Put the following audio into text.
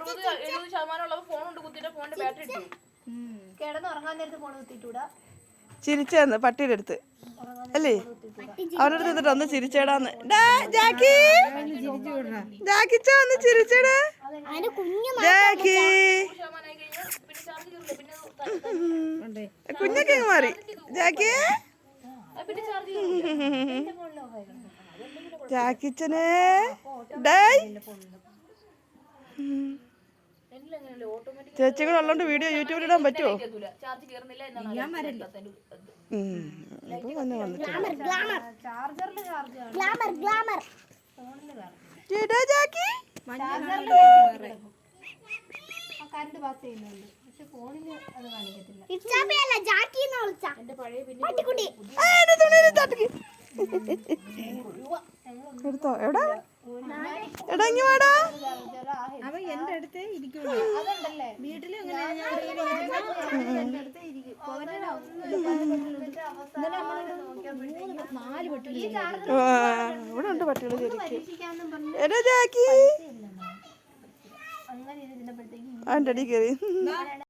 60% ഫോണുണ്ട് കുത്തിയിട്ട് ഫോണിന്റെ ബാറ്ററി ഇട്ടു. കിടന്നുറങ്ങാൻ നേരത്ത് ഫോൺ കുത്തിയിട്ടൂടാ. ചിരിച്ചെന്ന് പട്ടിയുടെ അടുത്ത് അല്ലേ, അവരുടെ അടുത്ത് എന്നിട്ട് ഒന്ന് ചിരിച്ചേടാന്ന്. ജാക്കിച്ച ഒന്ന് ചിരിച്ചേടാ. ജാക്കി കുഞ്ഞൊക്കെ അങ്ങ് മാറി. ജാക്കി ജാക്കിച്ചനെ ചേച്ചികൾ ഉള്ളോണ്ട് വീഡിയോ യൂട്യൂബിൽ ഇടാൻ പറ്റുമോ? കറണ്ട് പാസ് ചെയ്യുന്നുണ്ട്, പക്ഷെ ഫോണില് അത് കാണിക്കത്തില്ല. എടുത്തോ? എവിടെ എടങ്ങി വാടാ. അവൻ എന്റെ അടുത്തേ ഇരിക്കുള്ളൂ. അതല്ലേ വീട്ടില് ഇവിടെ ഉണ്ട് പട്ടികൾ ശരിക്കും. എടാ ജാക്കി അങ്ങനെ ഇരുന്നപ്പോഴത്തേക്ക് അതിൻ്റെ അടി കയറി.